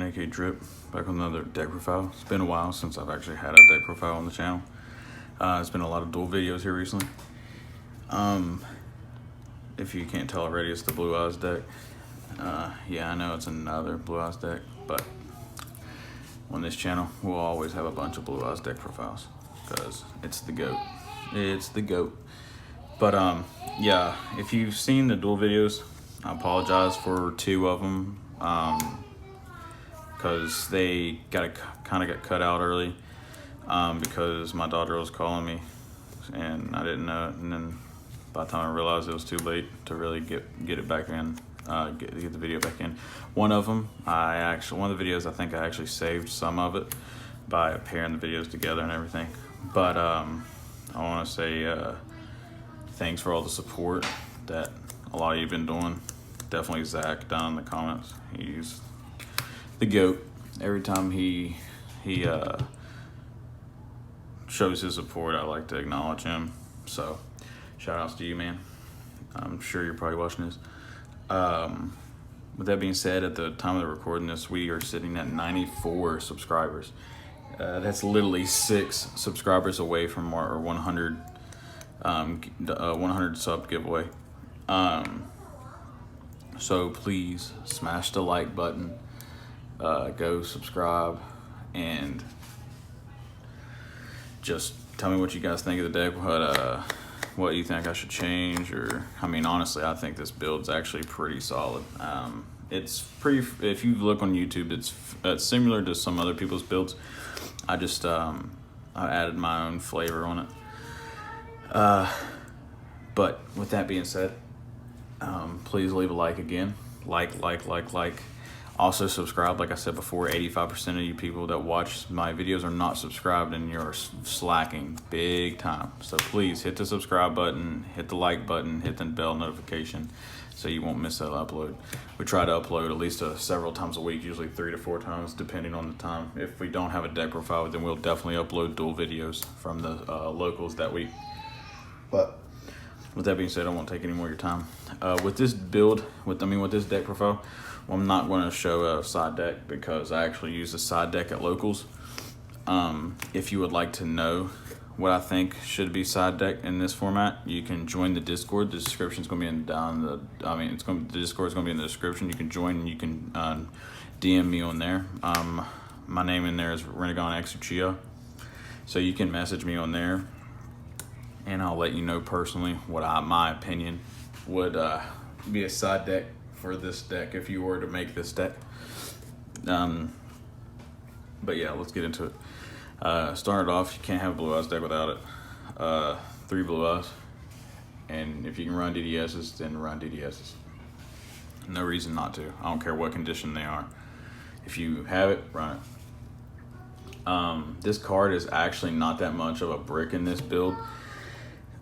aka Drip, back with another deck profile. It's been a while since I've actually had a deck profile on the channel. It's been a lot of dual videos here recently. If you can't tell already, it's the Blue Eyes deck. Yeah, I know it's another Blue Eyes deck, but on this channel, we'll always have a bunch of Blue Eyes deck profiles because it's the GOAT. It's the GOAT. But yeah, if you've seen the dual videos, I apologize for two of them because they kind of got cut out early because my daughter was calling me and I didn't know it, and then by the time I realized it was too late to really get it back in, get the video back in. One of them, one of the videos, I think I actually saved some of it by pairing the videos together and everything. But I want to say thanks for all the support that a lot of you have been doing. Definitely Zach down in the comments. He's the GOAT. Every time he shows his support, I like to acknowledge him. So shout outs to you, man. I'm sure you're probably watching this. With that being said, at the time of the recording this, we are sitting at 94 subscribers. That's literally 6 subscribers away from our 100 sub giveaway. So please smash the like button, go subscribe, and just tell me what you guys think of the deck, what you think I should change, or, I mean, honestly, I think this build's actually pretty solid. It's pretty, if you look on YouTube, it's similar to some other people's builds. I just, I added my own flavor on it. But with that being said, please leave a like again. Like. Also subscribe. Like I said before, 85% of you people that watch my videos are not subscribed, and you're slacking big time. So please hit the subscribe button, hit the like button, hit the bell notification so you won't miss that upload. We try to upload at least several times a week, usually 3 to 4 times depending on the time. If we don't have a deck profile, then we'll definitely upload dual videos from the locals that week. But with that being said, I won't take any more of your time. With this build, with this deck profile, I'm not going to show a side deck because I actually use a side deck at locals. If you would like to know what I think should be side deck in this format, you can join the Discord. The description is going to be the Discord is going to be in the description. You can join and you can DM me on there. My name in there is Renegon Exuchia, so you can message me on there, and I'll let you know personally what my opinion would be a side deck for this deck if you were to make this deck. But yeah, let's get into it. Started off, you can't have a Blue Eyes deck without it. 3 Blue Eyes, and if you can run DDSs, then run DDSs. No reason not to. I don't care what condition they are. If you have it, run it. This card is actually not that much of a brick in this build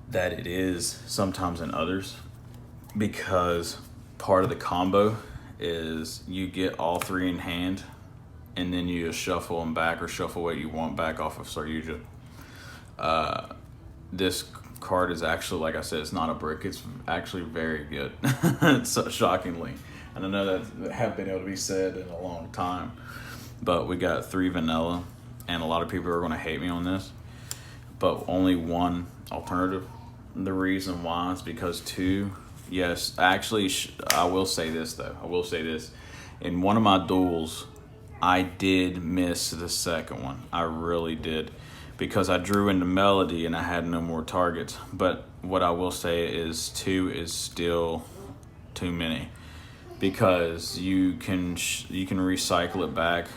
that it is sometimes in others, because part of the combo is you get all 3 in hand, and then you just shuffle them back or shuffle what you want back off of Saryuja. This card is actually, like I said, it's not a brick. It's actually very good, so shockingly. And I know that have been able to be said in a long time. But we got 3 vanilla, and a lot of people are going to hate me on this, but only 1 alternative. The reason why is because 2, yes, actually, I will say this though. I will say this. In one of my duels, I did miss the second one. I really did, because I drew into Melody and I had no more targets. But what I will say is 2 is still too many, because you can recycle it back,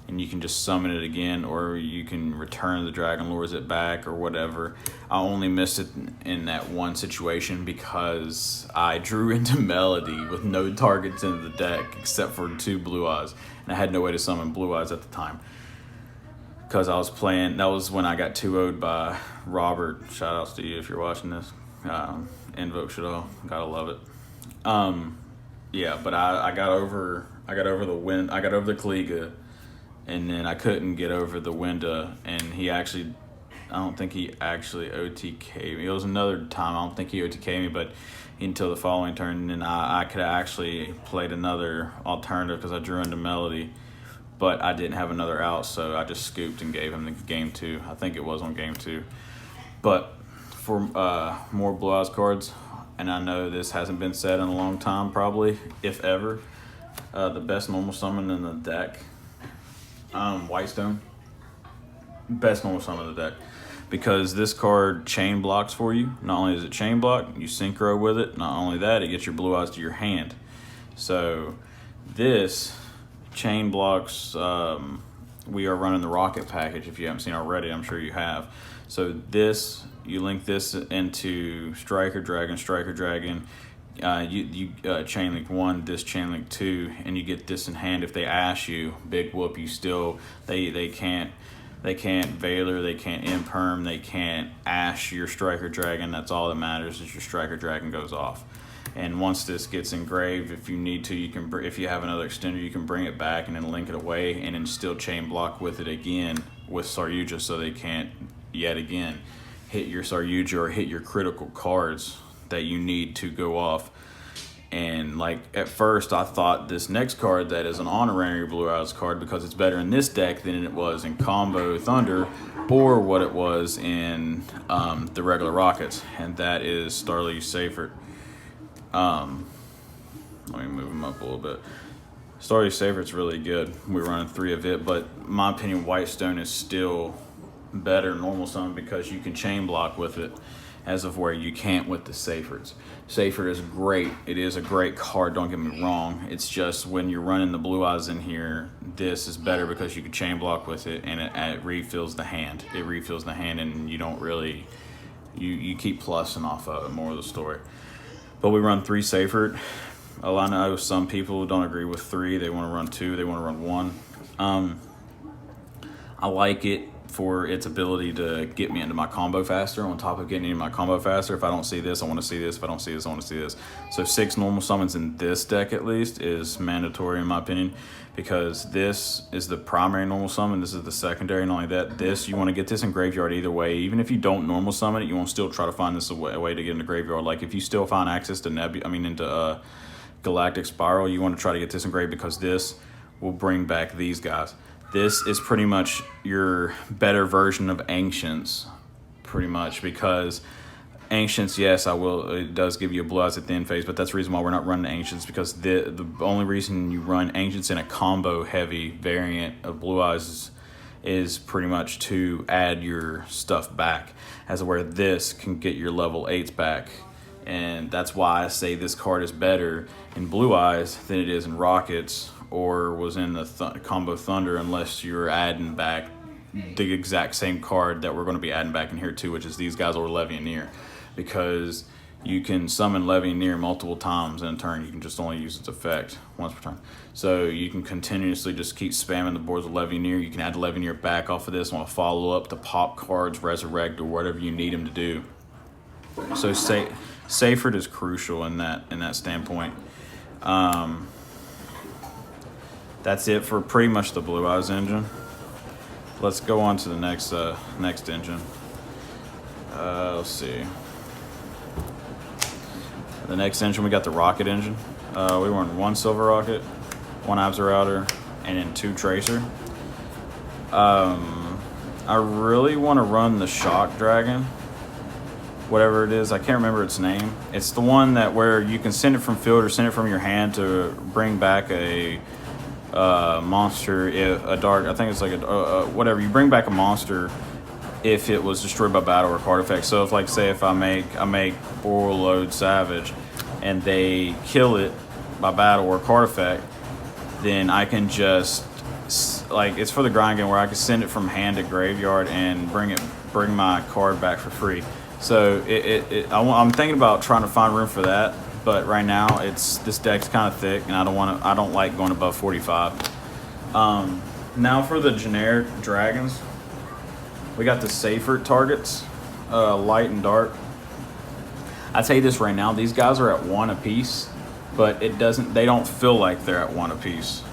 and you can just summon it again, or you can return the Dragon Lords it back or whatever. I only missed it in that one situation because I drew into Melody with no targets in the deck except for 2 Blue Eyes, and I had no way to summon Blue Eyes at the time because I was playing. That was when I got 2-0'd by Robert. Shout outs to you if you're watching this. Invoke Shadal, gotta love it. Yeah, but I got over the win. I got over the Kaliga, and then I couldn't get over the Winda, and I don't think he actually OTK'd me. It was another time, I don't think he OTK'd me, but until the following turn, and then I could have actually played another alternative because I drew into Melody, but I didn't have another out, so I just scooped and gave him the game 2. I think it was on game 2. But for more Blue Eyes cards, and I know this hasn't been said in a long time, probably, if ever, the best normal summon in the deck, Whitestone. Best normal summon in the deck. Because this card chain blocks for you. Not only does it chain block, you synchro with it. Not only that, it gets your Blue Eyes to your hand. So this chain blocks, we are running the Rokket package. If you haven't seen already, I'm sure you have. So this, you link this into Striker Dragon, you chain link 1, this chain link 2, and you get this in hand. If they ash you, big whoop, you still, they can't Veiler, they can't Imperm, they can't ash your Striker Dragon. That's all that matters is your Striker Dragon goes off. And once this gets engraved, if you need to, you can, if you have another extender, you can bring it back and then link it away and then still chain block with it again with Saryuja, so they can't yet again hit your Saryuja or hit your critical cards that you need to go off. And like at first I thought this next card that is an honorary Blue Eyes card, because it's better in this deck than it was in Combo Thunder or what it was in the regular Rockets, and that is Starly Seyfert. Let me move him up a little bit. Starly Seyfert's really good. We're running 3 of it, but in my opinion, Whitestone is still better normal summon because you can chain block with it, as of where you can't with the Seyferts. Seyfert is great. It is a great card, don't get me wrong. It's just when you're running the Blue Eyes in here, this is better because you can chain block with it, and it refills the hand. It refills the hand, and you don't really, you keep plussing off of it, more of the story. But we run 3 Seyfert. I know some people don't agree with 3. They want to run 2. They want to run 1. I like it for its ability to get me into my combo faster. On top of getting into my combo faster, if I don't see this, I want to see this. If I don't see this, I want to see this. So 6 normal summons in this deck at least is mandatory in my opinion, because this is the primary normal summon, this is the secondary, and only that, this, you want to get this in graveyard either way. Even if you don't normal summon it, you want to still try to find this a way to get into graveyard. Like if you still find access to into Galactic Spiral, you want to try to get this engraved, because this will bring back these guys. This is pretty much your better version of Ancients, pretty much, because Ancients, yes, it does give you a Blue Eyes at the end phase, but that's the reason why we're not running Ancients, because the only reason you run Ancients in a combo heavy variant of Blue Eyes is pretty much to add your stuff back, as where this can get your level 8s back. And that's why I say this card is better in Blue Eyes than it is in Rockets or was in the Combo Thunder, unless you're adding back the exact same card that we're going to be adding back in here too, which is these guys or Levianeer, because you can summon Levianeer multiple times in a turn. You can just only use its effect once per turn. So you can continuously just keep spamming the boards with Levianeer. You can add Levianeer back off of this, want to follow up to pop cards, resurrect, or whatever you need him to do. So Seyfert is crucial in that standpoint. That's it for pretty much the Blue Eyes engine. Let's go on to the next engine. Let's see. The next engine, we got the Rokket engine. We run 1 Silver Rokket, 1 Absorouter, and then 2 Tracer. I really want to run the Shock Dragon, whatever it is. I can't remember its name. It's the one that where you can send it from field or send it from your hand to bring back a monster, a dark, I think it's like a whatever, you bring back a monster if it was destroyed by battle or card effect. So if, like, say if I make Borreload Savage and they kill it by battle or card effect, then I can just, like, it's for the grind game where I can send it from hand to graveyard and bring my card back for free. So I'm thinking about trying to find room for that, but right now this deck's kind of thick, and I don't like going above 45. Now for the generic dragons, we got the Seyfert targets, light and dark. I tell you this right now, these guys are at 1 apiece, but they don't feel like they're at 1 apiece.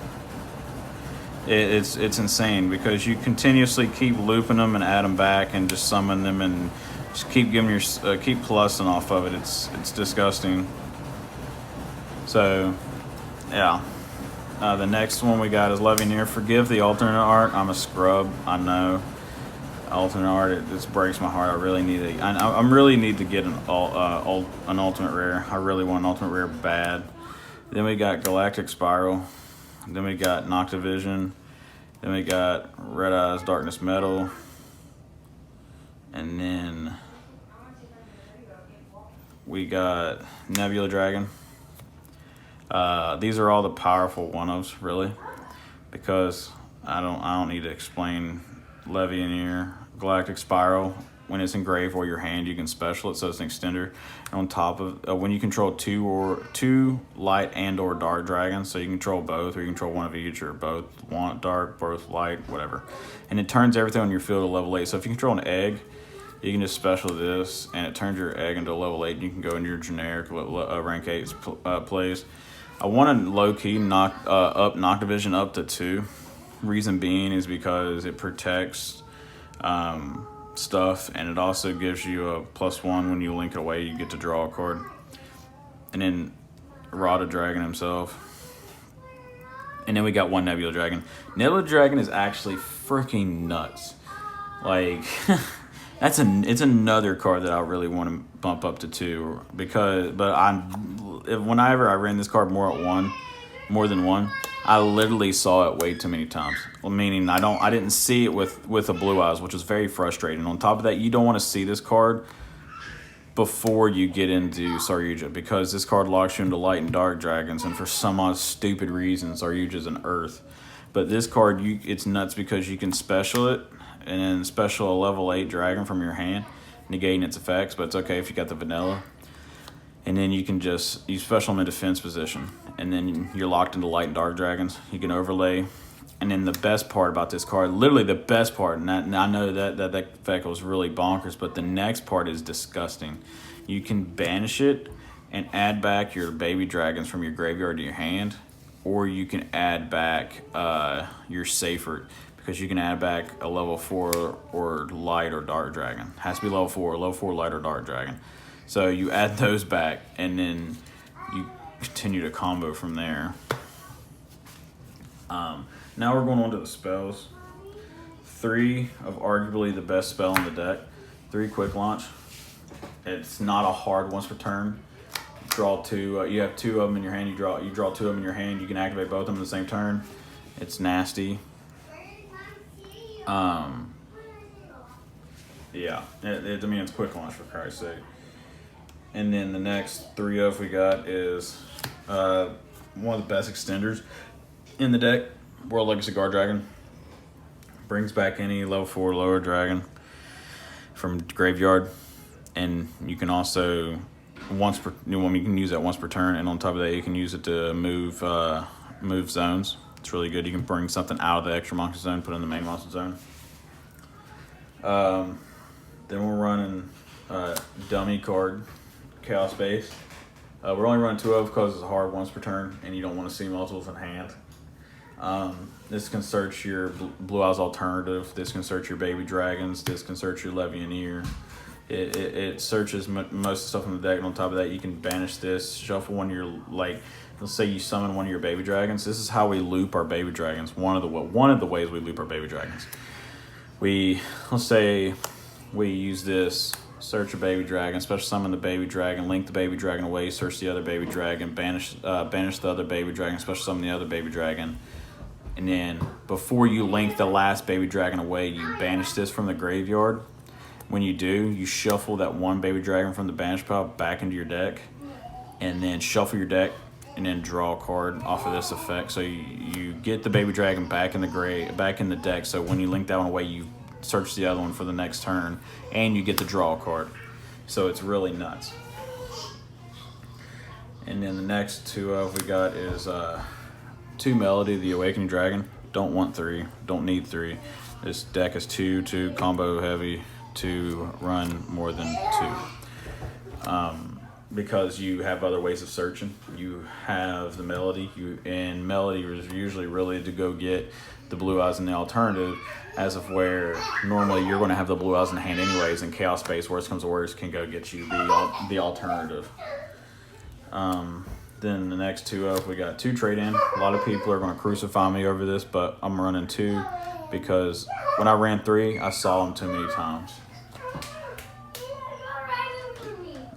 It's insane, because you continuously keep looping them and add them back and just summon them and just keep giving keep plussing off of it. It's disgusting. So, yeah. The next one we got is Levineer. Forgive the alternate art. I'm a scrub. I know. Alternate art. It just breaks my heart. I really need it. I really need to get an ultimate rare. I really want an ultimate rare bad. Then we got Galactic Spiral. Then we got Noctivision. Then we got Red Eyes Darkness Metal. And then we got Nebula Dragon. These are all the powerful one-ofs, really, because I don't need to explain Levineer. Galactic Spiral, when it's engraved or your hand, you can special it, so it's an extender. And on top of when you control two light and or dark dragons, so you can control both, or you control one of each, or both, want dark, both light, whatever. And it turns everything on your field to level 8. So if you control an egg, you can just special this, and it turns your egg into a level 8, and you can go into your generic rank 8 plays. I want to low-key knock up Noctivision up to 2. Reason being is because it protects stuff, and it also gives you a +1 when you link it away. You get to draw a card. And then Rada Dragon himself. And then we got one Nebula Dragon. Nebula Dragon is actually freaking nuts. Like, it's another card that I really want to bump up to 2 whenever I ran this card more than one, I literally saw it way too many times. Meaning I didn't see it with a Blue Eyes, which was very frustrating. On top of that, you don't want to see this card before you get into Saryuja, because this card locks you into light and dark dragons, and for some odd stupid reason, Saryuja's an earth. But this card, it's nuts because you can special it, and then special a level 8 dragon from your hand, negating its effects, but it's okay if you got the vanilla. And then you can just, you special them in defense position, and then you're locked into light and dark dragons. You can overlay. And then the best part about this card, literally the best part, and I know that effect was really bonkers, but the next part is disgusting. You can banish it and add back your baby dragons from your graveyard to your hand, or you can add back your Seyfert, because you can add back a level 4 or light or dark dragon. It has to be level 4 light or dark dragon. So you add those back, and then you continue to combo from there. Now we're going on to the spells. 3 of arguably the best spell in the deck. 3 quick launch. It's not a hard once per turn. Draw 2. You have 2 of them in your hand. You draw 2 of them in your hand. You can activate both of them in the same turn. It's nasty. Yeah. I mean, it's quick launch, for Christ's sake. And then the next 3 of we got is one of the best extenders in the deck. World Legacy Guard Dragon. Brings back any level 4 lower dragon from graveyard. And you can also, you can use that once per turn, and on top of that, you can use it to move zones. It's really good. You can bring something out of the extra monster zone, put it in the main monster zone. Then we're running dummy card, Chaos Base. We're only running 2 of because it's a hard once per turn, and you don't want to see multiples in hand. This can search your Blue Eyes Alternative. This can search your Baby Dragons. This can search your Levineer. It searches most of the stuff in the deck, and on top of that, you can banish this, shuffle one of your, let's say you summon one of your Baby Dragons. This is how we loop our Baby Dragons. One of the ways we loop our Baby Dragons. Let's say we use this, search a Baby Dragon, special summon the Baby Dragon, link the Baby Dragon away, search the other Baby Dragon, banish the other Baby Dragon, special summon the other Baby Dragon. And then before you link the last Baby Dragon away, you banish this from the graveyard. When you do, you shuffle that one Baby Dragon from the banish pile back into your deck, and then shuffle your deck, and then draw a card off of this effect. So you get the Baby Dragon back in the deck. So when you link that one away, you search the other one for the next turn, and you get to draw a card. So it's really nuts. And then the next 2 we got is 2 Melody, the Awakening Dragon. Don't want 3, don't need 3. This deck is 2 combo heavy to run more than 2. Because you have other ways of searching. You have the Melody, and Melody is usually really to go get the Blue Eyes and the alternative, as of where normally you're going to have the Blue Eyes in the hand anyways, and Chaos Space, worst comes to worst, can go get you the alternative. Then the next two up, we got 2 trade-in. A lot of people are going to crucify me over this, but I'm running 2 because when I ran 3, I saw them too many times.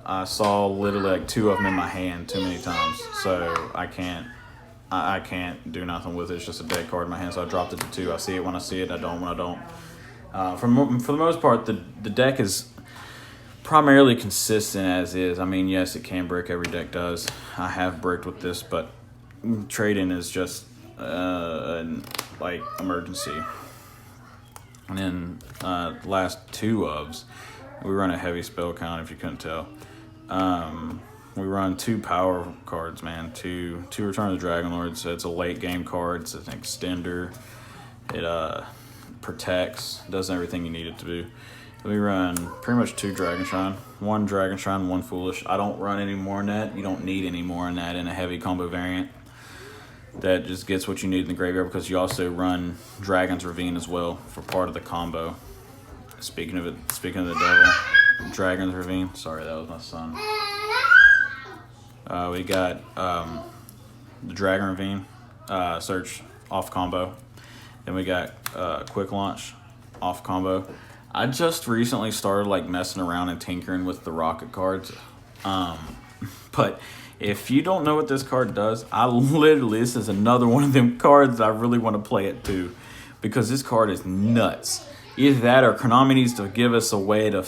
I saw literally like 2 of them in my hand too many times, so I can't do nothing with it. It's just a dead card in my hand, so I dropped it to 2. I see it when I see it, I don't when I don't. For the most part, the deck is primarily consistent as is. I mean, yes, it can brick. Every deck does. I have bricked with this, but trading is just like emergency. And then the last 2 ofs, we run a heavy spell count if you couldn't tell. We run 2 power cards, man. 2 Return of the Dragon Lords. It's a late game card. It's an extender. It protects, does everything you need it to do. We run pretty much 2 Dragon Shrine. 1 Dragon Shrine, 1 Foolish. I don't run any more than that. You don't need any more than that in a heavy combo variant. That just gets what you need in the graveyard because you also run Dragon's Ravine as well for part of the combo. Speaking of the devil, Dragon's Ravine. Sorry, that was my son. We got the Dragon Ravine search off combo. Then we got Quick Launch off combo. I just recently started like messing around and tinkering with the Rocket cards. But if you don't know what this card does, this is another one of them cards I really want to play it too, because this card is nuts. Either that or Konami needs to give us a way to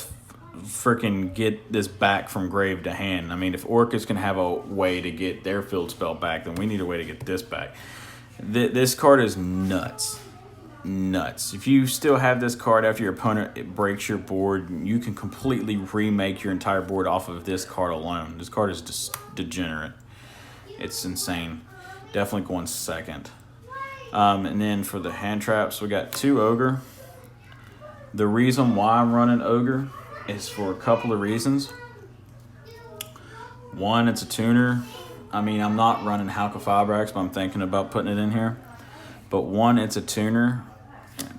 freaking get this back from grave to hand. I mean, if Orcas can have a way to get their field spell back, then we need a way to get this back. This card is nuts. If you still have this card after your opponent breaks your board, you can completely remake your entire board off of this card alone. This card is just degenerate. It's insane. Definitely going second. And then for the hand traps, we got 2 Ogre. The reason why I'm running Ogre is for a couple of reasons. One, it's a tuner. I mean, I'm not running Halka-Fibrax, but I'm thinking about putting it in here. But 1, it's a tuner.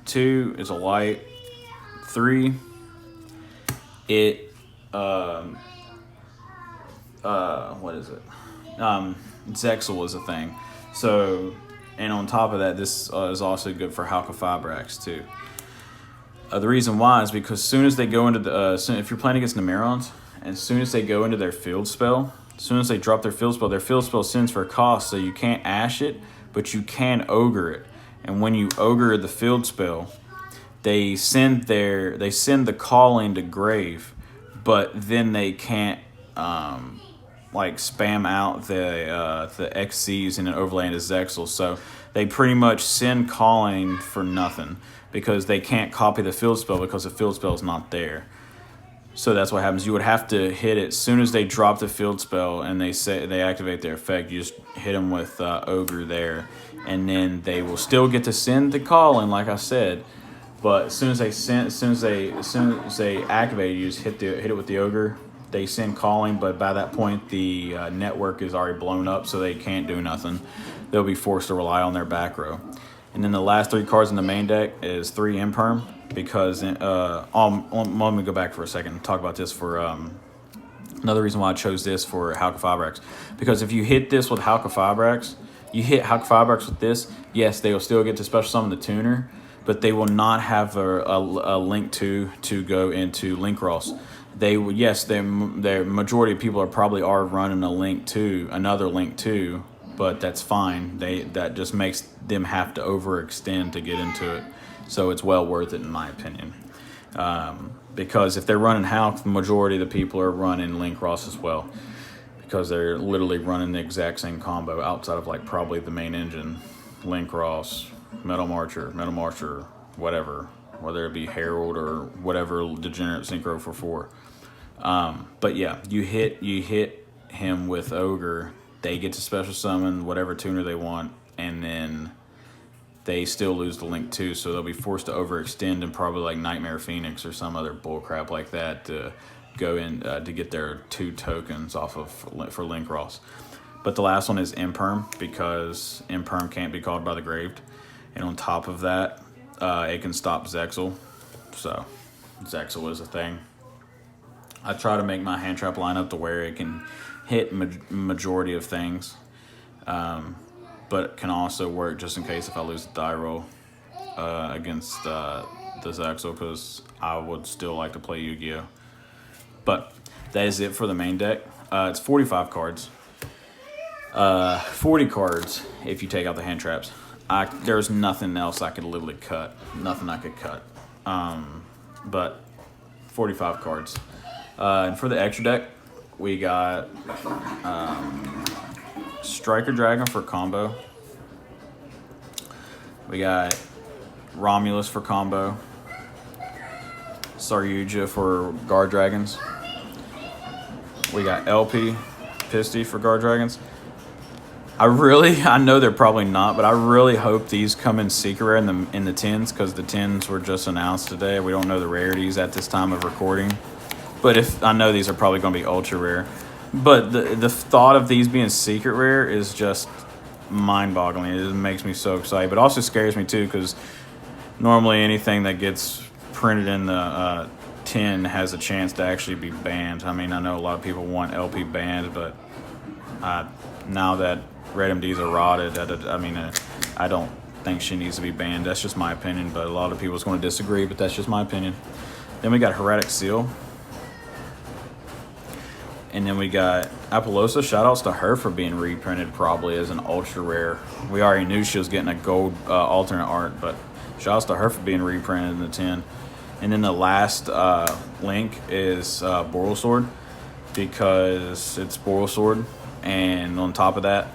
2, it's a light. 3, it what is it? Zexal is a thing. So, and on top of that, this is also good for Halka-Fibrax too. The reason why is because as soon as they go into the if you're playing against Nemerons, and as soon as they go into their field spell, as soon as they drop their field spell sends for a cost, so you can't ash it, but you can ogre it. And when you ogre the field spell, they send the calling to grave, but then they can't like spam out the XCs and an overlay into Zexal. So they pretty much send calling for nothing because they can't copy the field spell because the field spell is not there. So that's what happens. You would have to hit it as soon as they drop the field spell and they activate their effect. You just hit them with Ogre there, and then they will still get to send the call in, like I said. But as soon as they activate, you just hit it with the Ogre. They send calling, but by that point the network is already blown up, so they can't do nothing. They'll be forced to rely on their back row. And then the last 3 cards in the main deck is 3 Imperm, because let me go back for a second and talk about this for another reason why I chose this for Halka-Fibrax. Because if you hit this with Halka-Fibrax, you hit Halka-Fibrax with this, yes, they will still get to special summon the tuner, but they will not have a link to go into Link Ross. Their majority of people are running another link 2, but that's fine. That just makes them have to overextend to get into it. So it's well worth it in my opinion. Because if they're running Hulk, the majority of the people are running Link Ross as well. Because they're literally running the exact same combo outside of like probably the main engine. Link Ross, Metal Marcher, whatever. Whether it be Herald or whatever degenerate synchro for 4. But yeah, you hit him with Ogre, they get to special summon whatever tuner they want, and then they still lose the link too, so they'll be forced to overextend and probably like Nightmare Phoenix or some other bullcrap like that to go in to get their 2 tokens off of for Link Ross. But the last one is Imperm, because Imperm can't be called by the Graved, and on top of that, it can stop Zexal, so Zexal is a thing. I try to make my hand trap line up to where it can hit majority of things, but can also work just in case if I lose the die roll against this Axel, because I would still like to play Yu-Gi-Oh! But that is it for the main deck. It's 45 cards. 40 cards if you take out the hand traps. There's nothing else I could literally cut. Nothing I could cut. But 45 cards. And for the extra deck, we got Striker Dragon for combo. We got Romulus for combo. Saryuja for Guard Dragons. We got LP Pisty for Guard Dragons. I know they're probably not, but I really hope these come in secret rare in the 10s, because the 10s were just announced today. We don't know the rarities at this time of recording, but I know these are probably going to be ultra rare. But the thought of these being secret rare is just mind-boggling. It makes me so excited, but also scares me too, because normally anything that gets printed in the 10 has a chance to actually be banned. I mean, I know a lot of people want LP banned, but now that Red MDs are rotted, I don't think she needs to be banned. That's just my opinion, but a lot of people are going to disagree, but that's just my opinion. Then we got Heretic Seal. And then we got Apollosa. Shoutouts to her for being reprinted probably as an ultra rare. We already knew she was getting a gold alternate art, but shoutouts to her for being reprinted in the 10. And then the last link is Boral Sword, because it's Boral Sword. And on top of that,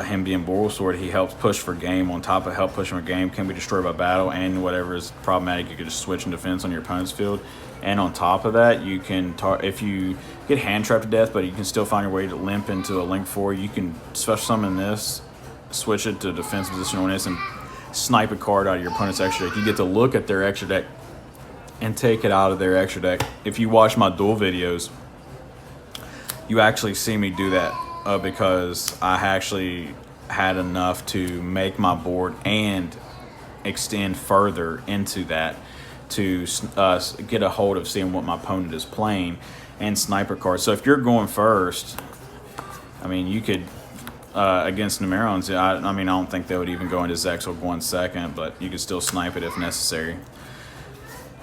him being Boral Sword, he helps push for game. On top of help pushing for game, can be destroyed by battle, and whatever is problematic, you can just switch in defense on your opponent's field. And on top of that, you can, if you get hand trapped to death, but you can still find your way to limp into a Link 4, you can special summon this, switch it to defense position on this, and snipe a card out of your opponent's extra deck. You get to look at their extra deck and take it out of their extra deck. If you watch my duel videos, you actually see me do that because I actually had enough to make my board and extend further into that to get a hold of seeing what my opponent is playing and sniper cards. So if you're going first, I mean, you could, against Numerons, I don't think they would even go into Zexal 1 second, but you could still snipe it if necessary.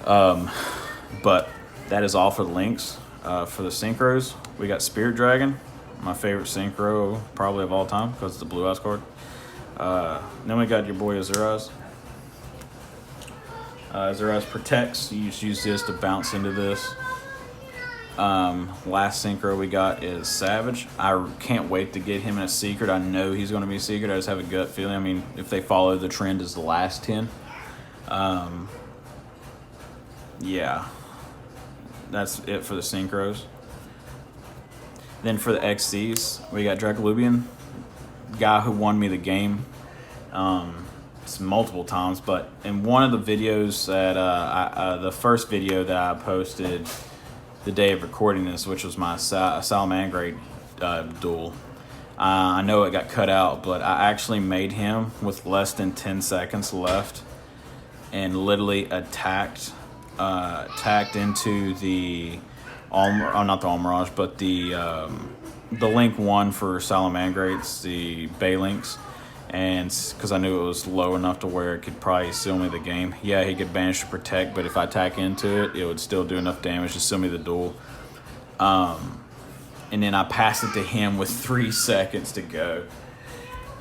But that is all for the links. For the synchros, we got Spirit Dragon, my favorite synchro probably of all time because it's the blue eyes card. Then we got your boy Azuraz. Azuraz protects. You just use this to bounce into this. Last synchro we got is Savage. I can't wait to get him in a secret. I know he's going to be a secret. I just have a gut feeling. I mean, if they follow the trend as the last 10. Yeah. That's it for the synchros. Then for the XCs, we got Dracalubian, guy who won me the game multiple times. But in one of the videos that the first video that I posted the day of recording this, which was my Salamangreat duel, I know it got cut out, but I actually made him with less than 10 seconds left and literally attacked into the not the Almirage, but the Link 1 for Salamangreats, the Bay Links, and because I knew it was low enough to where it could probably seal me the game. Yeah, he could banish to protect, but if I attack into it, it would still do enough damage to seal me the duel. And then I passed it to him with 3 seconds to go,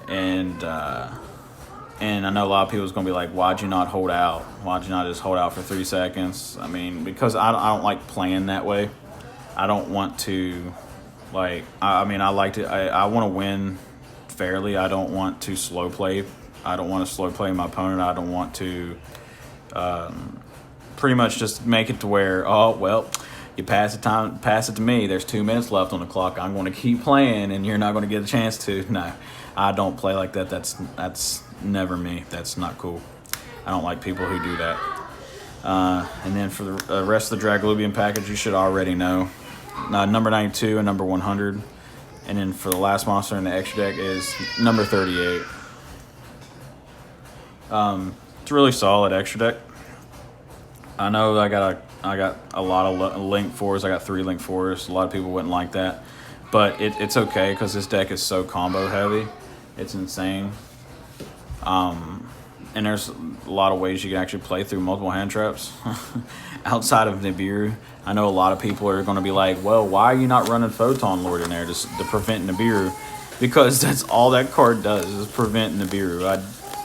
and I know a lot of people is going to be like, why'd you not hold out? Why'd you not just hold out for 3 seconds? I mean, because I don't like playing that way. I don't want to, like, I want to win fairly. I don't want to slow play. I don't want to slow play my opponent. I don't want to pretty much just make it to where, oh, well, you pass it to me. There's 2 minutes left on the clock. I'm going to keep playing, and you're not going to get a chance to. No, I don't play like that. That's never me. That's not cool. I don't like people who do that. And then for the rest of the Dracalubian package, you should already know. Number 92 and number 100. And then for the last monster in the extra deck is number 38. It's a really solid extra deck. I know I got a I got a lot of link 4s. I got 3 link 4s. A lot of people wouldn't like that. But it's okay because this deck is so combo heavy. It's insane. And there's a lot of ways you can actually play through multiple hand traps. Outside of Nibiru, I know a lot of people are going to be like, well, why are you not running Photon Lord in there to prevent Nibiru? Because that's all that card does is prevent Nibiru.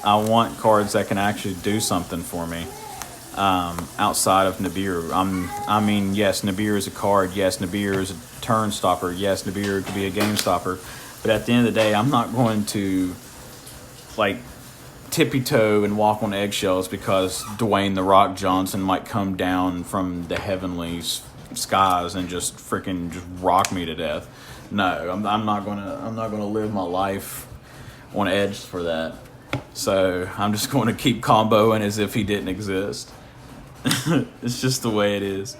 I want cards that can actually do something for me outside of Nibiru. I mean, yes, Nibiru is a card. Yes, Nibiru is a turn stopper. Yes, Nibiru could be a game stopper. But at the end of the day, I'm not going to, like, tippy-toe and walk on eggshells because Dwayne "The Rock" Johnson might come down from the heavenly skies and just rock me to death. No, I'm not gonna live my life on edge for that. So I'm just going to keep comboing as if he didn't exist. It's just the way it is.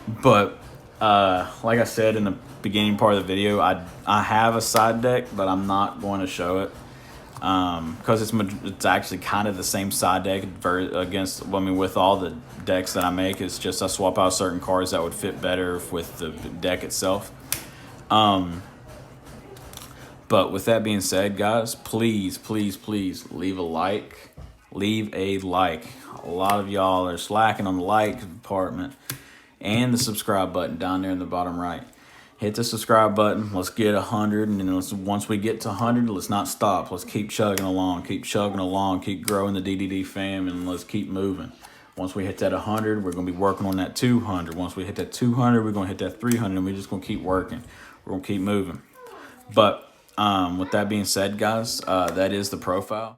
But like I said in the beginning part of the video, I have a side deck, but I'm not going to show it because it's actually kind of the same side deck with all the decks that I make. It's just I swap out certain cards that would fit better with the deck itself. But with that being said, guys, please leave a like. Leave a like. A lot of y'all are slacking on the like department and the subscribe button down there in the bottom right. Hit the subscribe button. Let's get 100, and then once we get to 100, let's not stop. Let's keep chugging along, keep growing the DDD fam, and let's keep moving. Once we hit that 100, we're going to be working on that 200. Once we hit that 200, we're going to hit that 300, and we're just going to keep working. We're going to keep moving. But with that being said, guys, that is the profile.